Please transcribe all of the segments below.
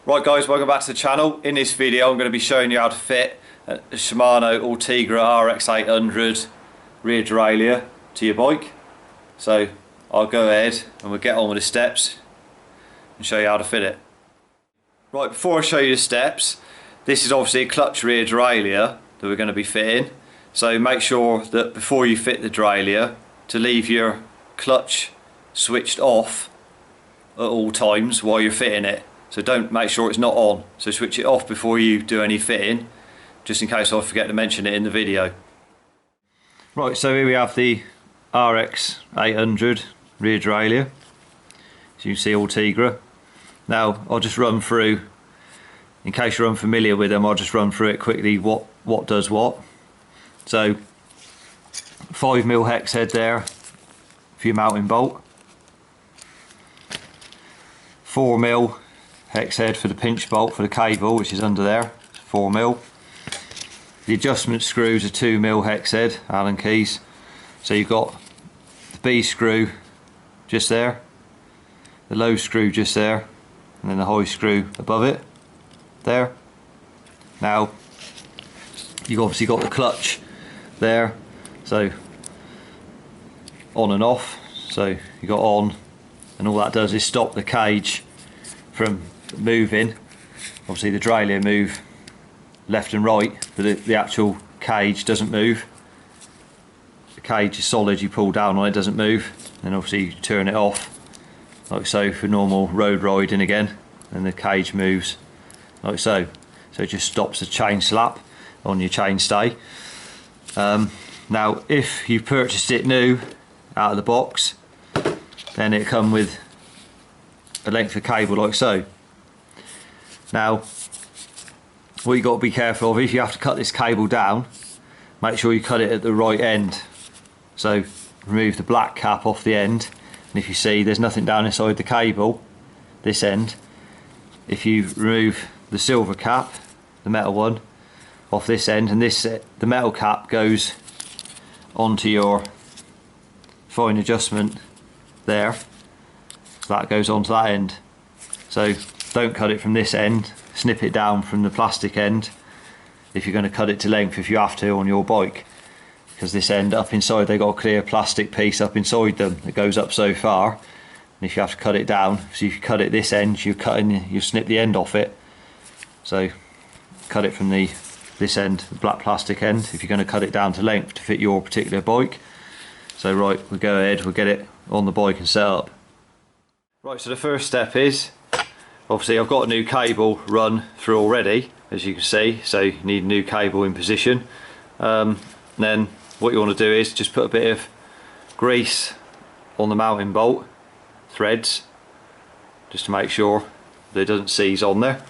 Right guys, welcome back to the channel. In this video I'm going to be showing you how to fit a Shimano Ultegra RX800 rear derailleur to your bike. So I'll go ahead and we'll get on with the steps and show you how to fit it. Right, before I show you the steps, this is obviously a clutch rear derailleur that we're going to be fitting. So make sure that before you fit the derailleur to leave your clutch switched off at all times while you're fitting it. So don't make sure it's not on, so switch it off before you do any fitting, just in case I forget to mention it in the video. Right, so here we have the RX800 rear derailleur, so you can see Ultegra. Now I'll just run through, in case you're unfamiliar with them, I'll just run through it quickly what does what. So 5mm hex head there for your mounting bolt, 4mm hex head for the pinch bolt for the cable, which is under there, 4mm. The adjustment screws are 2mm hex head, Allen keys. So you've got the B screw just there, the low screw just there, and then the high screw above it, there. Now you've obviously got the clutch there, so on and off. So you got on, and all that does is stop the cage from moving. Obviously the derailleur move left and right, but the actual cage doesn't move. The cage is solid, you pull down on it, doesn't move, and obviously you turn it off like so for normal road riding again, and the cage moves like so. So it just stops the chain slap on your chain stay. Now if you purchased it new out of the box, then it come with a length of cable like so. Now what you got to be careful of, if you have to cut this cable down, make sure you cut it at the right end. So remove the black cap off the end, and if you see there's nothing down inside the cable, this end, if you remove the silver cap, the metal one, off this end, and the metal cap goes onto your fine adjustment there, so that goes onto that end. So don't cut it from this end, snip it down from the plastic end if you're going to cut it to length, if you have to on your bike, because this end up inside, they got a clear plastic piece up inside them that goes up so far, and if you have to cut it down, so if you cut it this end, you snip the end off it. So cut it from this end, the black plastic end, if you're going to cut it down to length to fit your particular bike. So right, we'll go ahead, we'll get it on the bike and set up. Right, so the first step is, obviously I've got a new cable run through already, as you can see, so you need a new cable in position. Then what you want to do is just put a bit of grease on the mounting bolt threads, just to make sure that it doesn't seize on there.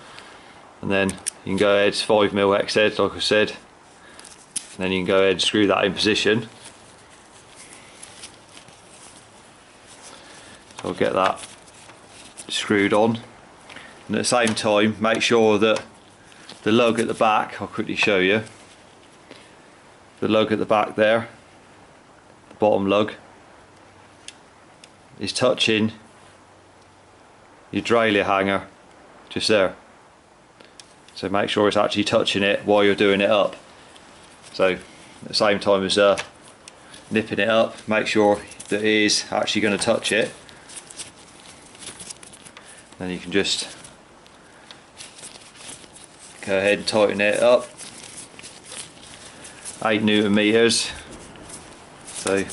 And then you can go ahead, it's 5mm hex head like I said, and then you can go ahead and screw that in position. So I'll get that screwed on, and at the same time make sure that the lug at the back, I'll quickly show you, the lug at the back there, the bottom lug, is touching your derailleur hanger just there. So make sure it's actually touching it while you're doing it up. So at the same time as nipping it up, make sure that it is actually going to touch it. Then you can just go ahead and tighten it up. 8 Newton meters. So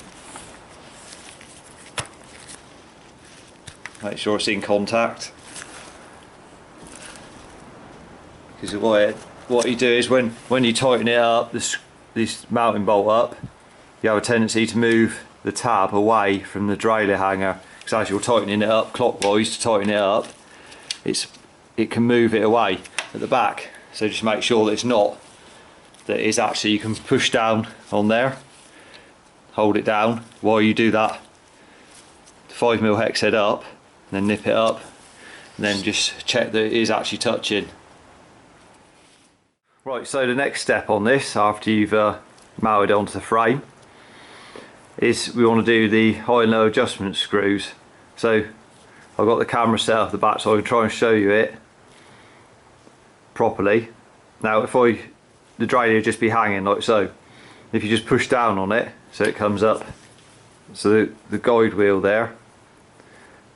make sure it's in contact. Because what you do is when you tighten it up, this mounting bolt up, you have a tendency to move the tab away from the derailleur hanger. Because as you're tightening it up clockwise to tighten it up, it can move it away at the back. So just make sure that it's not, that it's actually, you can push down on there, hold it down while you do that 5mm hex head up, and then nip it up, and then just check that it is actually touching. Right, so the next step on this, after you've mounted it onto the frame, is we want to do the high and low adjustment screws. So I've got the camera set up at the back so I can try and show you it. properly. Now if the derailleur just be hanging like so, if you just push down on it so it comes up, so the guide wheel there,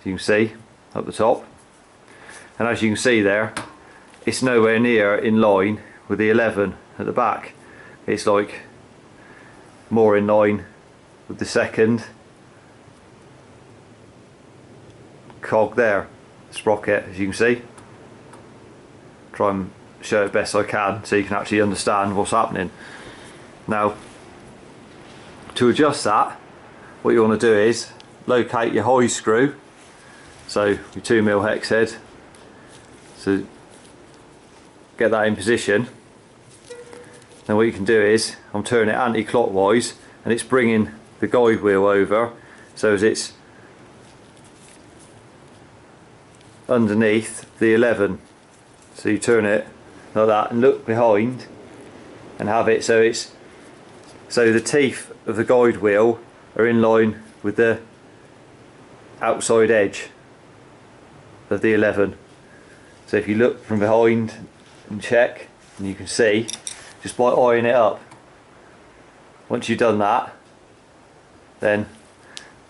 as you can see up the top, and as you can see there, it's nowhere near in line with the 11 at the back. It's like more in line with the second cog there, sprocket, as you can see. Try and show it best I can so you can actually understand what's happening. Now to adjust that, what you want to do is locate your high screw, so your 2mm hex head, so get that in position. Then what you can do is, I'm turning it anti-clockwise and it's bringing the guide wheel over so as it's underneath the 11. So you turn it like that and look behind and have it so the teeth of the guide wheel are in line with the outside edge of the 11. So if you look from behind and check, and you can see just by eyeing it up. Once you've done that, then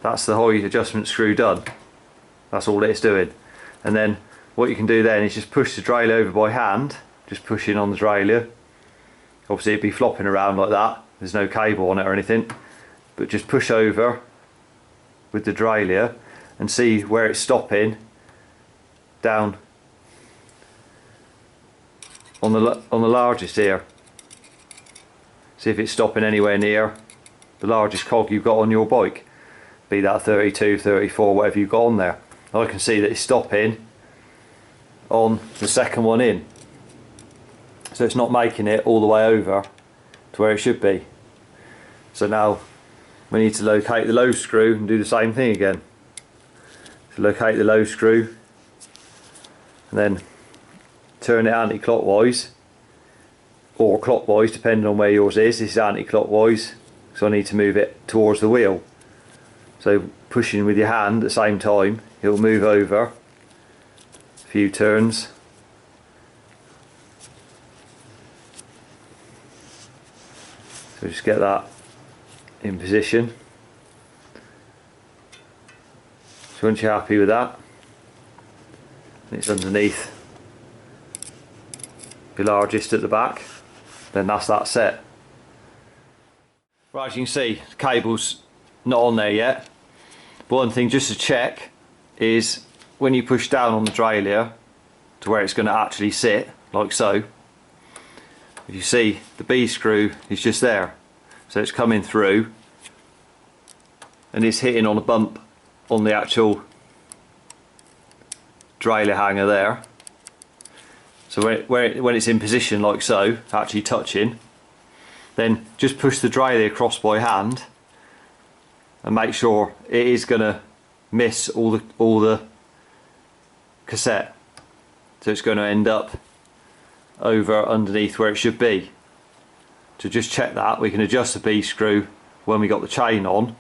that's the high adjustment screw done. That's all it's doing. And then what you can do then is just push the derailleur over by hand, just pushing on the derailleur. Obviously it'd be flopping around like that, there's no cable on it or anything, but just push over with the derailleur and see where it's stopping down on the largest here. See if it's stopping anywhere near the largest cog you've got on your bike, be that 32, 34, whatever you've got on there. I can see that it's stopping on the second one in, so it's not making it all the way over to where it should be. So now we need to locate the low screw and do the same thing again. So locate the low screw and then turn it anti-clockwise or clockwise depending on where yours is. This is anti-clockwise, so I need to move it towards the wheel. So pushing with your hand at the same time, it will move over a few turns. So just get that in position. So once you're happy with that, and it's underneath the largest at the back, then that's that set. Right, as you can see, the cable's not on there yet. But one thing just to check is when you push down on the derailleur to where it's going to actually sit, like so, if you see the B screw is just there, so it's coming through and it's hitting on a bump on the actual derailleur hanger there. So when it's in position like so, actually touching, then just push the derailleur across by hand and make sure it is going to miss all the cassette, so it's going to end up over underneath where it should be. To just check that, we can adjust the B screw when we got the chain on,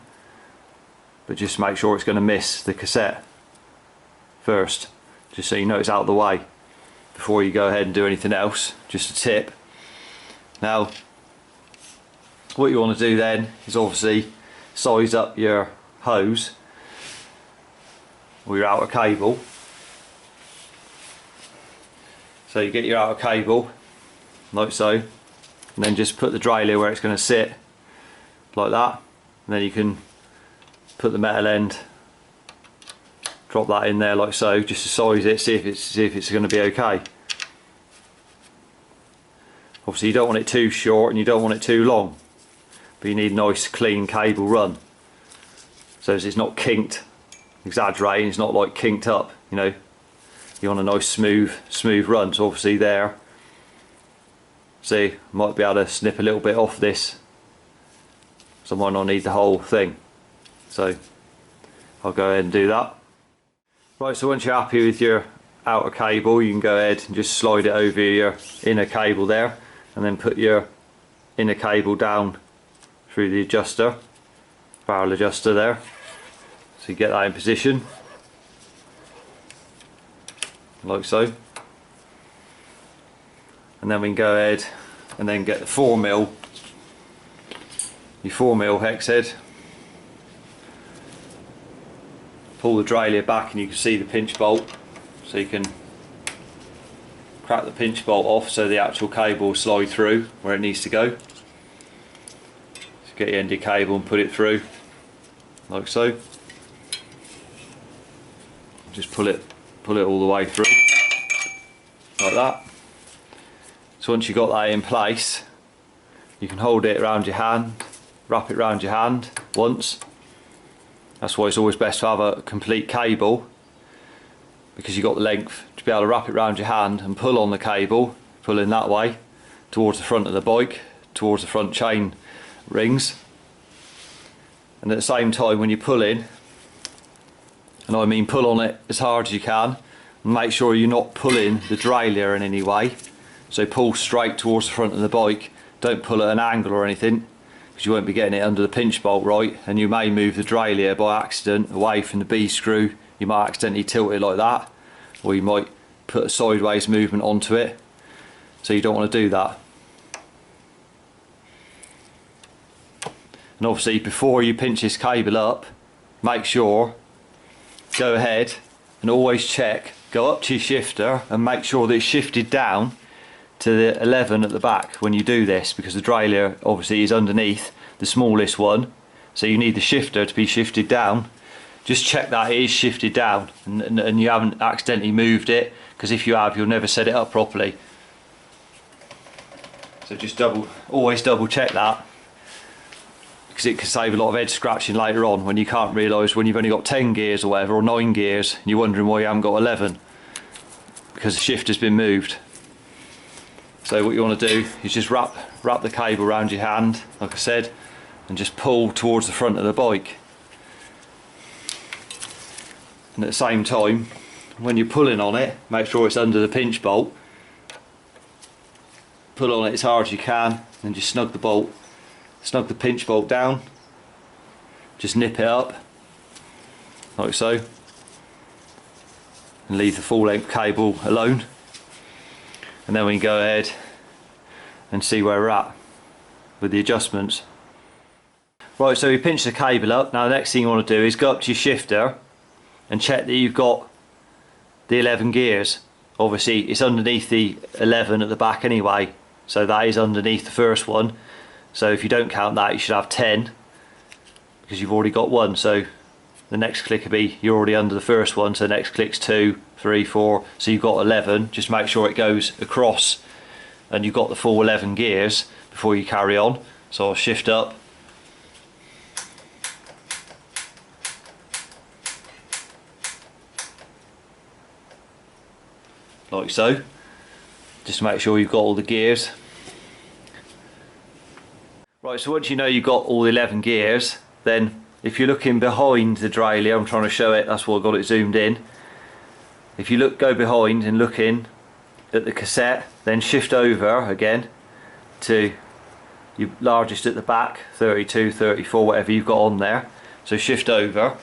but just make sure it's going to miss the cassette first, just so you know it's out of the way before you go ahead and do anything else. Just a tip. Now what you want to do then is obviously size up your hose or your outer cable. So you get your outer cable like so, and then just put the derailleur where it's going to sit like that, and then you can put the metal end, drop that in there like so, just to size it, see if it's going to be okay. Obviously you don't want it too short and you don't want it too long, but you need a nice clean cable run, so as it's not kinked, exaggerating, it's not like kinked up, you know. You want a nice smooth run. So obviously there, see, might be able to snip a little bit off this, so I might not need the whole thing, so I'll go ahead and do that. Right, so once you're happy with your outer cable, you can go ahead and just slide it over your inner cable there, and then put your inner cable down through the adjuster, barrel adjuster there, so you get that in position like so. and then we can go ahead and then get the 4mm, your 4mm hex head. Pull the derailleur back and you can see the pinch bolt, so you can crack the pinch bolt off so the actual cable will slide through where it needs to go. So get your end of your cable and put it through like so. Just pull it all the way through like that. So once you've got that in place, you can hold it around your hand, wrap it around your hand once. That's why it's always best to have a complete cable, because you've got the length to be able to wrap it around your hand and pull on the cable, pull in that way towards the front of the bike, towards the front chain rings. And at the same time, when you pull in, and I mean pull on it as hard as you can, and make sure you're not pulling the derailleur in any way. So pull straight towards the front of the bike, don't pull at an angle or anything, because you won't be getting it under the pinch bolt right, and you may move the derailleur by accident away from the B screw. You might accidentally tilt it like that, or you might put a sideways movement onto it, so you don't want to do that. And obviously before you pinch this cable up, make sure, go ahead and always check, go up to your shifter and make sure that it's shifted down to the 11 at the back when you do this, because the derailleur obviously is underneath the smallest one, so you need the shifter to be shifted down. Just check that it is shifted down and you haven't accidentally moved it, because if you have, you'll never set it up properly. So just always double check that, because it can save a lot of head scratching later on when you can't realise, when you've only got 10 gears or whatever, or 9 gears, and you're wondering why you haven't got 11, because the shifter's been moved. So what you want to do is just wrap the cable around your hand, like I said, and just pull towards the front of the bike. And at the same time, when you're pulling on it, make sure it's under the pinch bolt. Pull on it as hard as you can, and just snug the pinch bolt down. Just nip it up, like so, and leave the full length cable alone. And then we can go ahead and see where we're at with the adjustments. Right, so we pinch the cable up. Now the next thing you want to do is go up to your shifter and check that you've got the 11 gears. Obviously it's underneath the 11 at the back anyway, so that is underneath the first one. So if you don't count that, you should have 10, because you've already got one. So the next click will be, you're already under the first one, so the next click's 2, 3, 4, so you've got 11. Just make sure it goes across and you've got the full 11 gears before you carry on. So I'll shift up. Like so. Just to make sure you've got all the gears. Right, so once you know you've got all the 11 gears, then if you're looking behind the derailleur, I'm trying to show it, that's why I got it zoomed in. If you go behind and look in at the cassette, then shift over again to your largest at the back, 32, 34, whatever you've got on there. So shift over.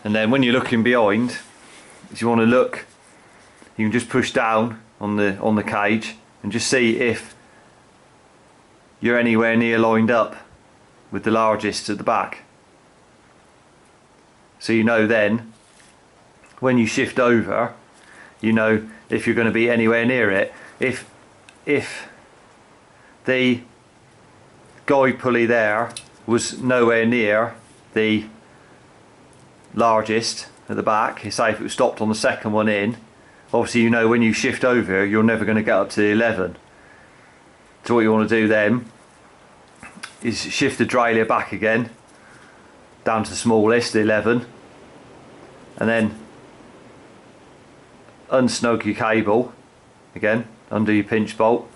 And then when you're looking behind, if you want to look, you can just push down on the cage and just see if you're anywhere near lined up with the largest at the back. So you know then, when you shift over, you know if you're going to be anywhere near it. If the guide pulley there was nowhere near the largest at the back, say if it was stopped on the second one in, obviously you know when you shift over you're never going to get up to the 11. So what you want to do then is shift the derailleur back again down to the smallest, the 11, and then unsnug your cable again under your pinch bolt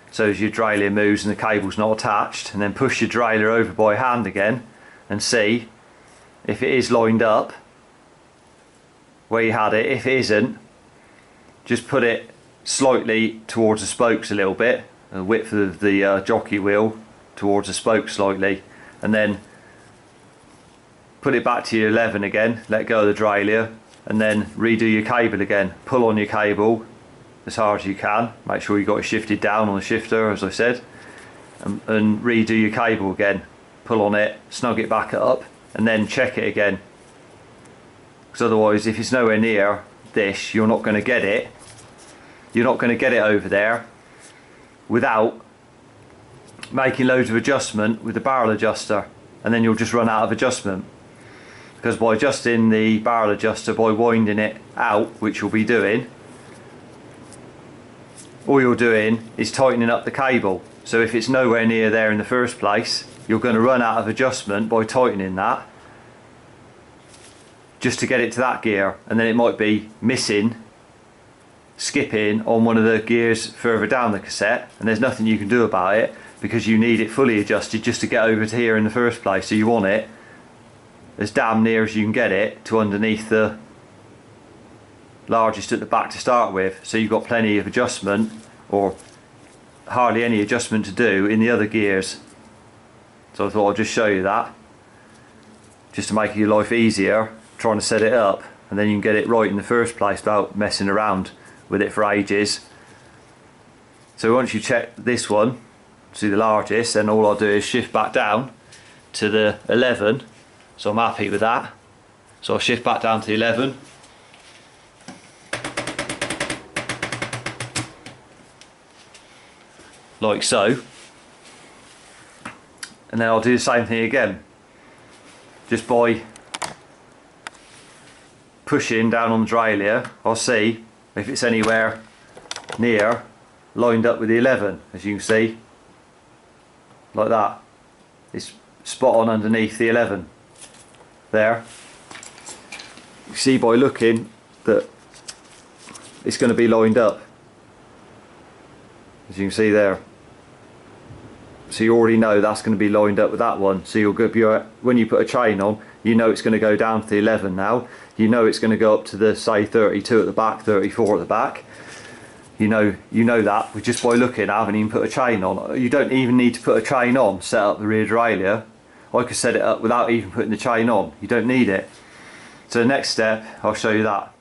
so as your derailleur moves and the cable's not attached, and then push your derailleur over by hand again and see if it is lined up where you had it. If it isn't, just put it slightly towards the spokes a little bit, the width of the jockey wheel towards the spokes slightly, and then put it back to your 11 again, let go of the derailleur, and then redo your cable again. Pull on your cable as hard as you can, make sure you got it shifted down on the shifter as I said, and redo your cable again. Pull on it, snug it back up, and then check it again, because otherwise if it's nowhere near this, you're not going to get it. You're not going to get it over there without making loads of adjustment with the barrel adjuster, and then you'll just run out of adjustment. Because by adjusting the barrel adjuster, by winding it out, which you'll be doing, all you're doing is tightening up the cable. So if it's nowhere near there in the first place, you're going to run out of adjustment by tightening that just to get it to that gear, and then it might be missing, skipping on one of the gears further down the cassette, and there's nothing you can do about it because you need it fully adjusted just to get over to here in the first place. So you want it as damn near as you can get it to underneath the largest at the back to start with, so you've got plenty of adjustment, or hardly any adjustment to do in the other gears. So I thought I'd just show you that, just to make your life easier trying to set it up, and then you can get it right in the first place without messing around with it for ages. So once you check this one to the largest, then all I'll do is shift back down to the 11. So I'm happy with that. So I'll shift back down to the 11. Like so. And then I'll do the same thing again. Just by pushing down on the derailleur, I'll see if it's anywhere near lined up with the 11, as you can see. Like that. It's spot on underneath the 11. There. You see by looking that it's going to be lined up, as you can see there. So you already know that's going to be lined up with that one. So you'll go, when you put a chain on, you know it's going to go down to the 11 now. You know it's going to go up to the, say, 32 at the back, 34 at the back. You know that with just by looking. I haven't even put a chain on. You don't even need to put a chain on, set up the rear derailleur. I could set it up without even putting the chain on. You don't need it. So the next step, I'll show you that.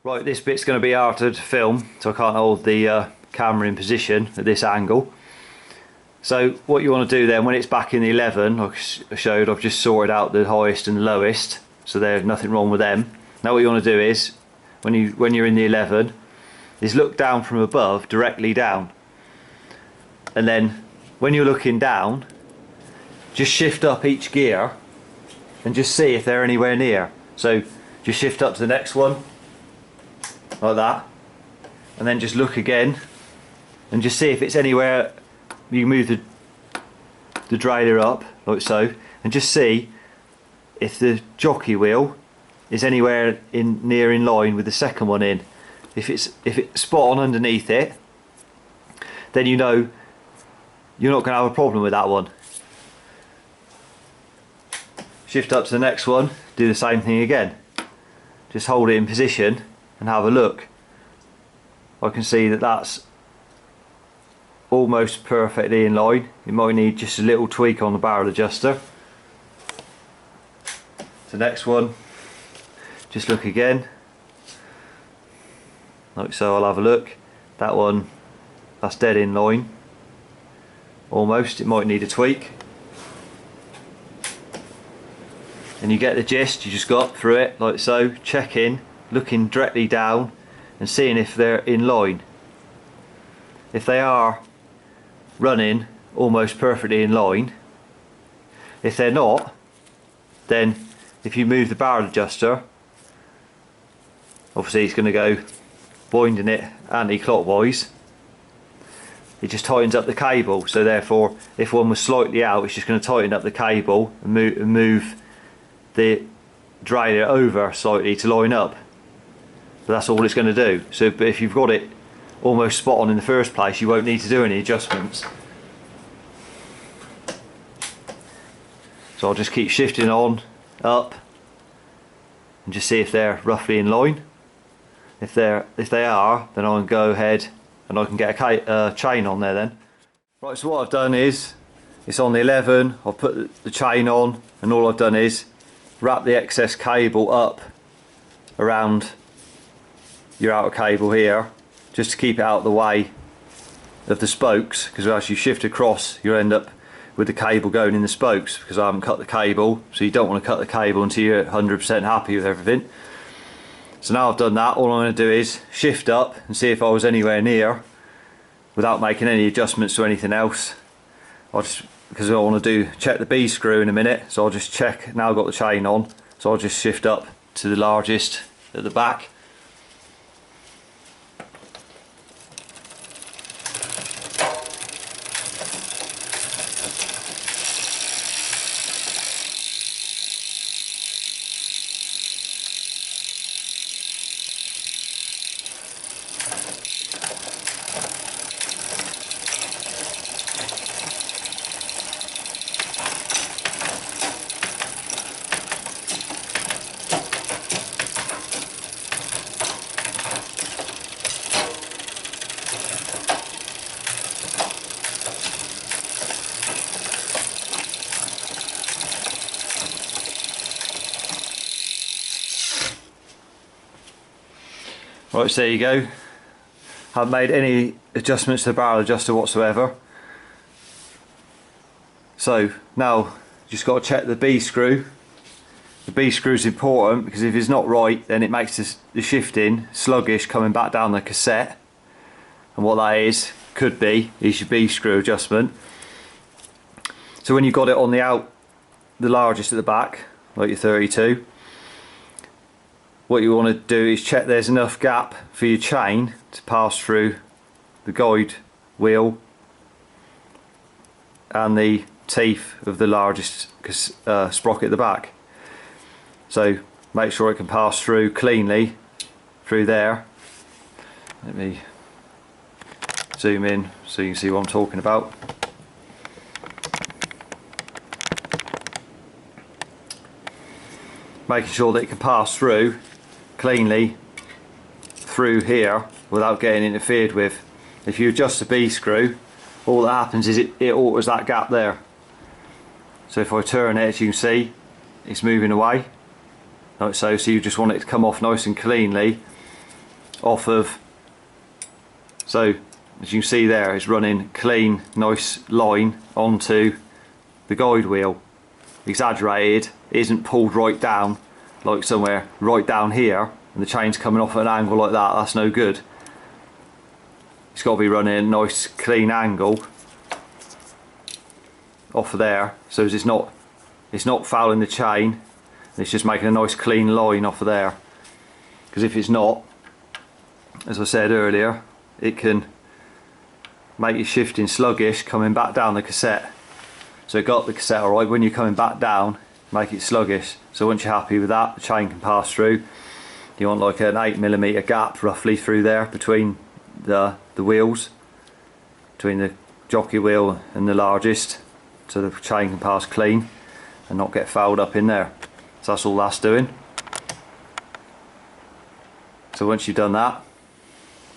Right, this bit's going to be hard to film, so I can't hold the camera in position at this angle. So what you want to do then, when it's back in the 11, like I showed, I've just sorted out the highest and the lowest, so there's nothing wrong with them. Now what you want to do is, when you're in the 11, is look down from above, directly down. And then when you're looking down, just shift up each gear and just see if they're anywhere near. So just shift up to the next one, like that, and then just look again and just see if it's anywhere. You can move the derailleur up like so, and just see if the jockey wheel is anywhere near in line with the second one in. If it's spot on underneath it, then you know you're not going to have a problem with that one. Shift up to the next one, do the same thing again. Just hold it in position and have a look. I can see that that's almost perfectly in line. You might need just a little tweak on the barrel adjuster. The next one, just look again. Like so, I'll have a look. That one, that's dead in line. Almost, it might need a tweak. And you get the gist, you just go up through it like so, checking, looking directly down and seeing if they're in line. If they are running almost perfectly in line, if they're not, then if you move the barrel adjuster, obviously it's going to go winding it anti-clockwise. It just tightens up the cable, so therefore if one was slightly out, it's just going to tighten up the cable and move the derailleur over slightly to line up. But that's all it's going to do. So but if you've got it almost spot on in the first place, you won't need to do any adjustments. So I'll just keep shifting on, up, and just see if they're roughly in line. If they are, then I can go ahead and I can get a chain on there then. Right, so what I've done is, it's on the 11, I've put the chain on, and all I've done is wrap the excess cable up around your outer cable here, just to keep it out of the way of the spokes, because as you shift across you'll end up with the cable going in the spokes, because I haven't cut the cable. So you don't want to cut the cable until you're 100% happy with everything. So now I've done that, all I'm going to do is shift up and see if I was anywhere near, without making any adjustments to anything else. Because I want to check the B screw in a minute, so I'll just check. Now I've got the chain on, so I'll just shift up to the largest at the back. Right, so there you go. Haven't made any adjustments to the barrel adjuster whatsoever. So now just got to check the B screw. The B screw is important, because if it's not right, then it makes the shifting sluggish coming back down the cassette. And what that could be your B screw adjustment. So when you've got it on the largest at the back, like your 32, what you want to do is check there's enough gap for your chain to pass through the guide wheel and the teeth of the largest sprocket at the back. So make sure it can pass through cleanly through there. Let me zoom in so you can see what I'm talking about. Making sure that it can pass through cleanly through here without getting interfered with. If you adjust the B screw, all that happens is it alters that gap there. So if I turn it, as you can see, it's moving away like so. So you just want it to come off nice and cleanly off of. So as you can see there, it's running clean, nice line onto the guide wheel. Exaggerated, it isn't pulled right down like somewhere right down here and the chain's coming off at an angle like that. That's no good. It's got to be running a nice clean angle off of there, so it's not fouling the chain, it's just making a nice clean line off of there. Because if it's not, as I said earlier, it can make your shifting sluggish coming back down the cassette. So it got the cassette alright, when you're coming back down, make it sluggish. So once you're happy with that, the chain can pass through. You want like an 8mm gap roughly through there between the wheels, between the jockey wheel and the largest, so the chain can pass clean and not get fouled up in there. So that's all that's doing. So once you've done that,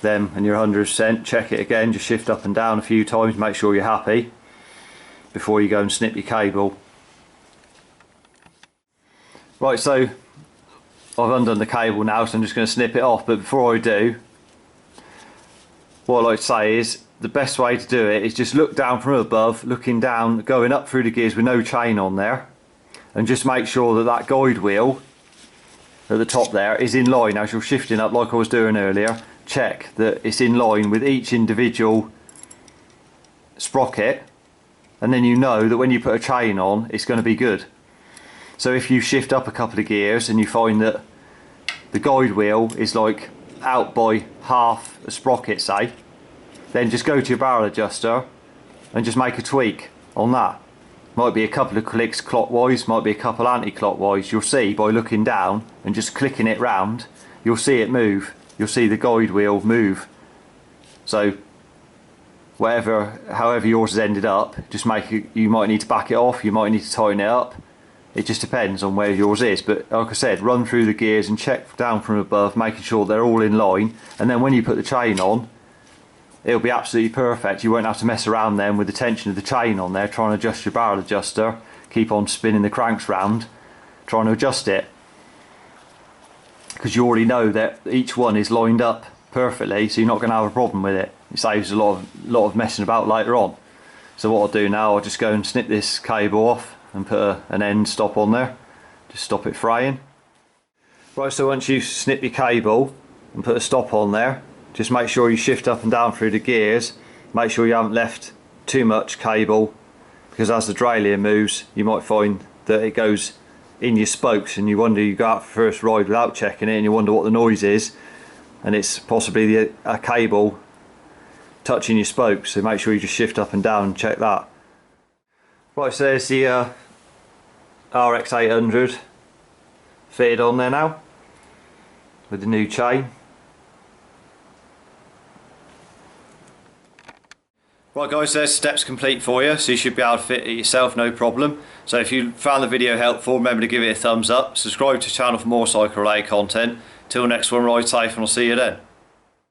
then and you're 100%, check it again, just shift up and down a few times, make sure you're happy before you go and snip your cable. Right, so I've undone the cable now, so I'm just going to snip it off. But before I do, what I like to say is the best way to do it is just look down from above, looking down, going up through the gears with no chain on there, and just make sure that that guide wheel at the top there is in line as you're shifting up like I was doing earlier. Check that it's in line with each individual sprocket, and then you know that when you put a chain on it's going to be good. So if you shift up a couple of gears and you find that the guide wheel is like out by half a sprocket, say, then just go to your barrel adjuster and just make a tweak on that. Might be a couple of clicks clockwise, might be a couple anti-clockwise. You'll see by looking down and just clicking it round, you'll see it move. You'll see the guide wheel move. So however yours has ended up, just make it, you might need to back it off, you might need to tighten it up. It just depends on where yours is. But like I said, run through the gears and check down from above, making sure they're all in line, and then when you put the chain on, it'll be absolutely perfect. You won't have to mess around then with the tension of the chain on there, trying to adjust your barrel adjuster, keep on spinning the cranks round trying to adjust it, because you already know that each one is lined up perfectly, so you're not going to have a problem with it. It saves a lot of messing about later on. So what I'll do now, I'll just go and snip this cable off and put an end stop on there, just stop it fraying. Right, so once you snip your cable and put a stop on there, just make sure you shift up and down through the gears. Make sure you haven't left too much cable, because as the derailleur moves you might find that it goes in your spokes, and you go out for first ride without checking it and you wonder what the noise is, and it's possibly a cable touching your spokes. So make sure you just shift up and down and check that. Right, so there's the RX800 fitted on there now with the new chain. Right guys, there's steps complete for you, so you should be able to fit it yourself, no problem. So if you found the video helpful, remember to give it a thumbs up, subscribe to the channel for more cycle related content. Till next one, ride safe and I'll see you then.